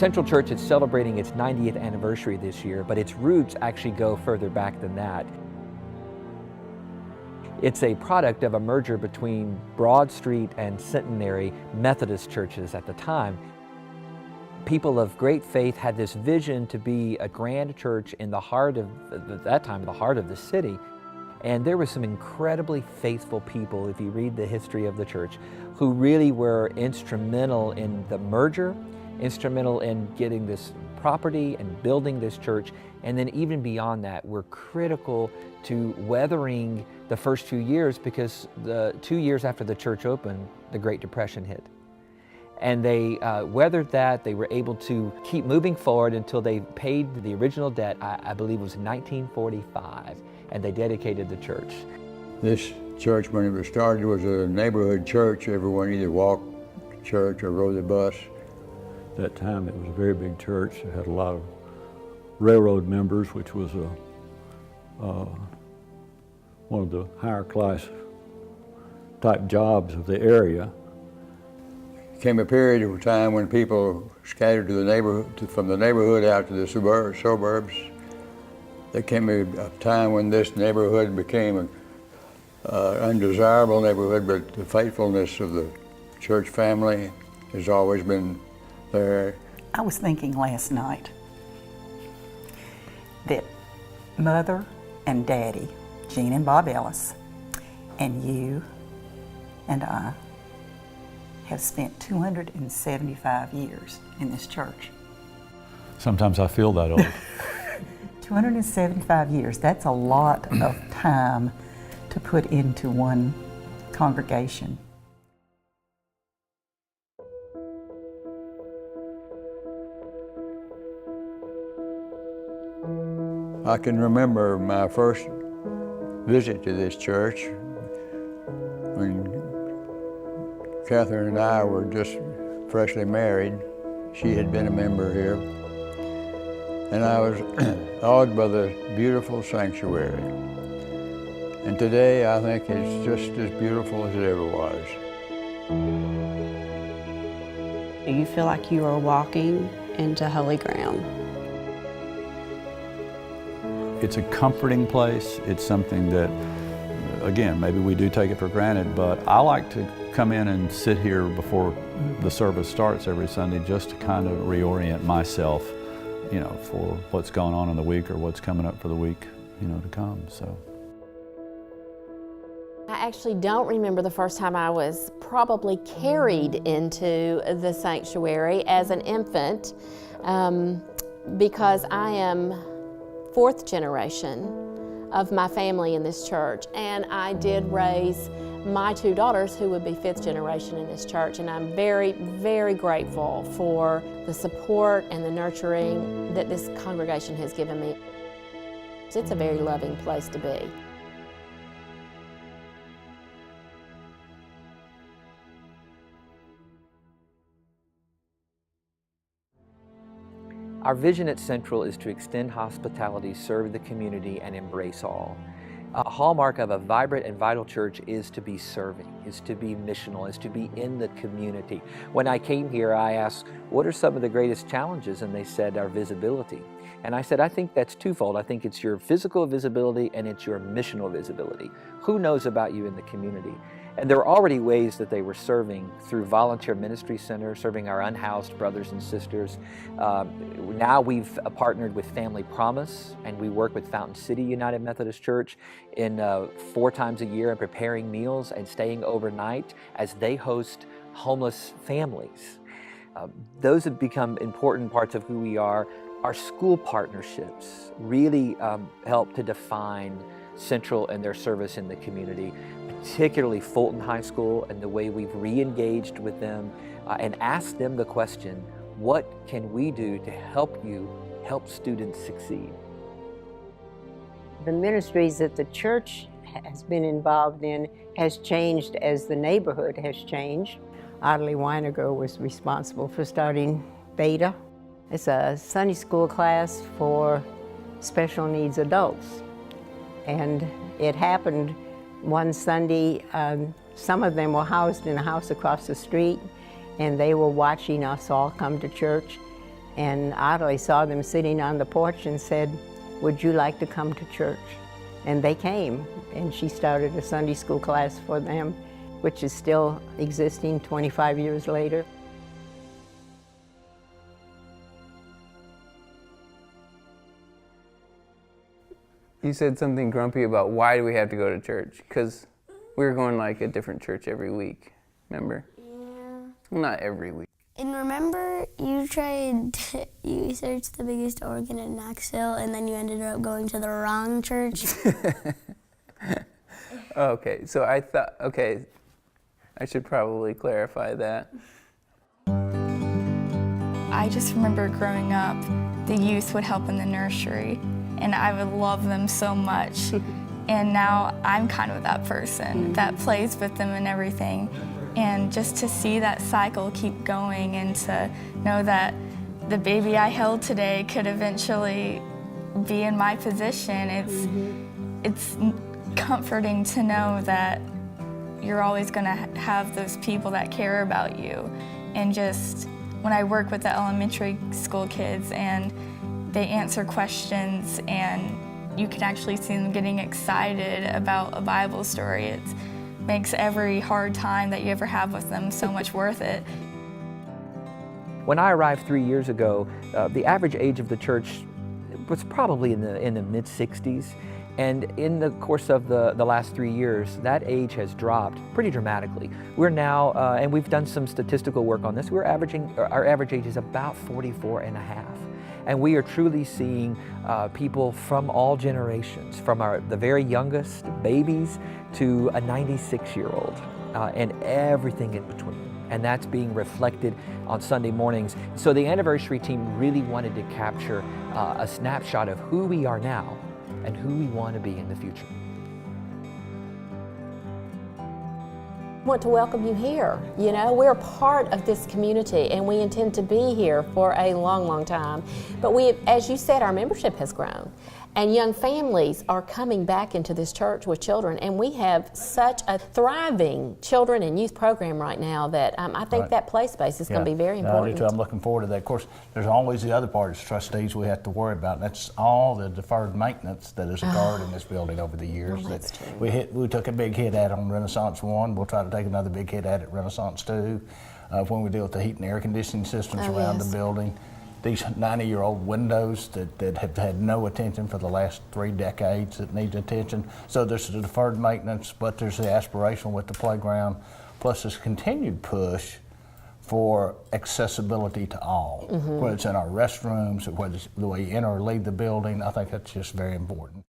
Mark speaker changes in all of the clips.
Speaker 1: Central Church is celebrating its 90th anniversary this year, but its roots actually go further back than that. It's a product of a merger between Broad Street and Centenary Methodist churches at the time. People of great faith had this vision to be a grand church in the heart of, at that time, the heart of the city. And there were some incredibly faithful people, if you read the history of the church, who really were instrumental in the merger, instrumental in getting this property and building this church, and then even beyond that, were critical to weathering the first few years, because the 2 years after the church opened, the Great Depression hit. And they weathered that. They were able to keep moving forward until they paid the original debt, I believe it was 1945, and they dedicated the church.
Speaker 2: This church, when it was started, was a neighborhood church. Everyone either walked to church or rode the bus.
Speaker 3: At that time, it was a very big church. It had a lot of railroad members, which was one of the higher class type jobs of the area.
Speaker 2: Came a period of time when people scattered to the neighborhood, from the neighborhood out to the suburbs. There came a time when this neighborhood became an undesirable neighborhood, but the faithfulness of the church family has always been there.
Speaker 4: I was thinking last night that Mother and Daddy, Gene and Bob Ellis, and you and I have spent 275 years in this church.
Speaker 3: Sometimes I feel that old.
Speaker 4: 275 years, that's a lot of time to put into one congregation.
Speaker 2: I can remember my first visit to this church when Catherine and I were just freshly married. She had been a member here. And I was awed by the beautiful sanctuary. And today I think it's just as beautiful as it ever was.
Speaker 5: You feel like you are walking into holy ground.
Speaker 3: It's a comforting place. It's something that, again, maybe we do take it for granted, but I like to come in and sit here before the service starts every Sunday just to kind of reorient myself, you know, for what's going on in the week or what's coming up for the week, you know, to come, so.
Speaker 6: I actually don't remember the first time I was probably carried into the sanctuary as an infant, because I am fourth generation of my family in this church, and I did raise my two daughters who would be fifth generation in this church, and I'm very, very grateful for the support and the nurturing that this congregation has given me. It's a very loving place to be.
Speaker 1: Our vision at Central is to extend hospitality, serve the community, and embrace all. A hallmark of a vibrant and vital church is to be serving, is to be missional, is to be in the community. When I came here, I asked, what are some of the greatest challenges? And they said, our visibility. And I said, I think that's twofold. I think it's your physical visibility and it's your missional visibility. Who knows about you in the community? And there were already ways that they were serving through Volunteer Ministry Center, serving our unhoused brothers and sisters. Now we've partnered with Family Promise, and we work with Fountain City United Methodist Church in 4 times a year in preparing meals and staying overnight as they host homeless families. Those have become important parts of who we are. Our school partnerships really help to define Central and their service in the community, particularly Fulton High School and the way we've re-engaged with them and asked them the question, what can we do to help you help students succeed?
Speaker 7: The ministries that the church has been involved in has changed as the neighborhood has changed. Audley Weininger was responsible for starting Beta. It's a Sunday school class for special needs adults. And it happened one Sunday, some of them were housed in a house across the street, and they were watching us all come to church. And Ottilie saw them sitting on the porch and said, "Would you like to come to church?" And they came, and she started a Sunday school class for them, which is still existing 25 years later.
Speaker 8: You said something grumpy about why do we have to go to church? Because we were going like a different church every week, remember?
Speaker 9: Yeah.
Speaker 8: Well, not every week.
Speaker 9: And remember, you searched the biggest organ in Knoxville, and then you ended up going to the wrong church?
Speaker 8: Okay, so I thought, okay, I should probably clarify that.
Speaker 10: I just remember growing up, the youth would help in the nursery, and I would love them so much. And now I'm kind of that person that plays with them and everything. And just to see that cycle keep going and to know that the baby I held today could eventually be in my position, it's comforting to know that you're always going to have those people that care about you. And just when I work with the elementary school kids and they answer questions and you can actually see them getting excited about a Bible story, it makes every hard time that you ever have with them so much worth it.
Speaker 1: When I arrived 3 years ago, the average age of the church was probably in the mid-60s. And in the course of the last 3 years, that age has dropped pretty dramatically. We're now, and we've done some statistical work on this, our average age is about 44 and a half. And we are truly seeing people from all generations, from the very youngest babies to a 96-year-old, and everything in between. And that's being reflected on Sunday mornings. So the anniversary team really wanted to capture a snapshot of who we are now and who we want to be in the future.
Speaker 6: Want to welcome you here. You know, we're part of this community and we intend to be here for a long, long time. But as you said, our membership has grown. And young families are coming back into this church with children, and we have such a thriving children and youth program right now that I think that play space is going to be very important.
Speaker 11: I do too. I'm looking forward to that. Of course, there's always the other part as trustees we have to worry about, and that's all the deferred maintenance that has occurred in this building over the years.
Speaker 6: Well, that's true.
Speaker 11: We took a big hit at on Renaissance 1. We'll try to take another big hit at Renaissance 2 when we deal with the heat and air conditioning systems around the building. These 90-year-old windows that have had no attention for the last 3 decades that need attention. So there's the deferred maintenance, but there's the aspiration with the playground, plus this continued push for accessibility to all, whether it's in our restrooms, or whether it's the way you enter or leave the building. I think that's just very important.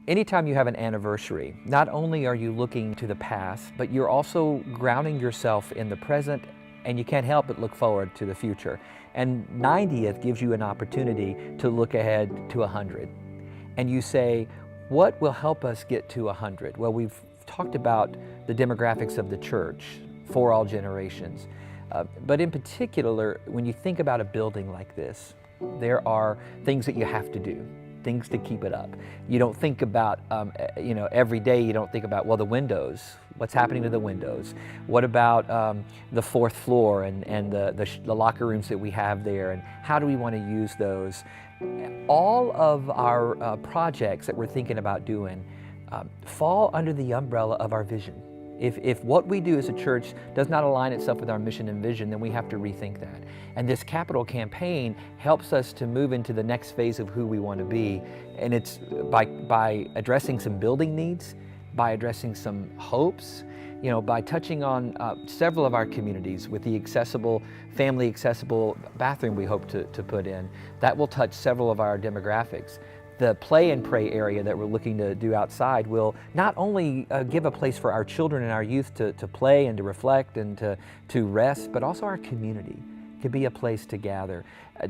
Speaker 1: Anytime you have an anniversary, not only are you looking to the past, but you're also grounding yourself in the present, and you can't help but look forward to the future. And 90th gives you an opportunity to look ahead to 100. And you say, what will help us get to 100? Well, we've talked about the demographics of the church for all generations. But in particular, when you think about a building like this, there are things that you have to do, things to keep it up. You don't think about, every day you don't think about, well, the windows, what's happening to the windows? What about the 4th floor and the locker rooms that we have there, and how do we want to use those? All of our projects that we're thinking about doing fall under the umbrella of our vision. If what we do as a church does not align itself with our mission and vision, then we have to rethink that. And this capital campaign helps us to move into the next phase of who we want to be. And it's by addressing some building needs, by addressing some hopes, by touching on several of our communities with the family accessible bathroom we hope to put in. That will touch several of our demographics. The play and pray area that we're looking to do outside will not only give a place for our children and our youth to play and to reflect and to rest, but also our community could be a place to gather.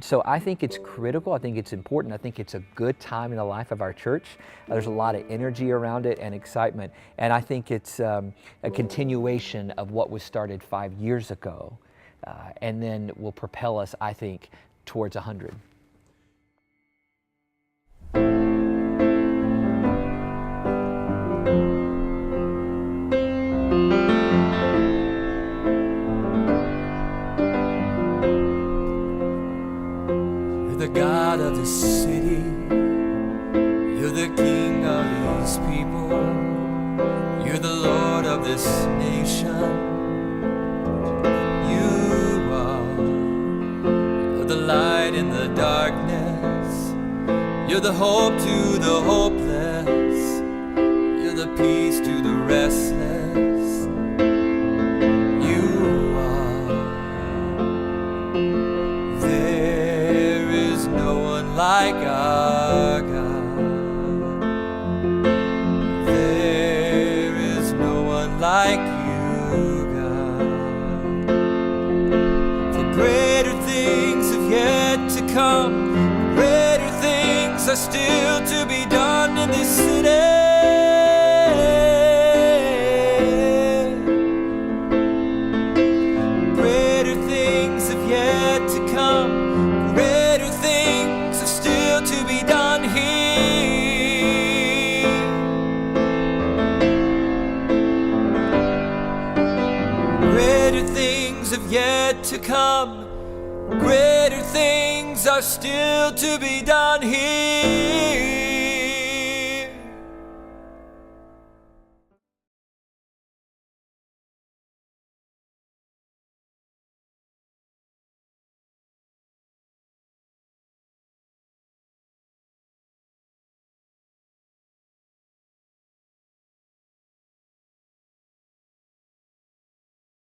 Speaker 1: So I think it's critical, I think it's important, I think it's a good time in the life of our church. There's a lot of energy around it and excitement, and I think it's a continuation of what was started 5 years ago, and then will propel us, I think, towards 100.
Speaker 12: the God of this city. You're the King of these people. You're the Lord of this nation. You're the light in the darkness. You're the hope to the hopeless. You're the peace to the restless. You are. There is no one like our God. There is no one like you, God. For greater things have yet to come. Greater things are still to be done in this city. Greater things have yet to come. Greater things are still to be done here. Greater things have yet to come. Greater things are still to be done here.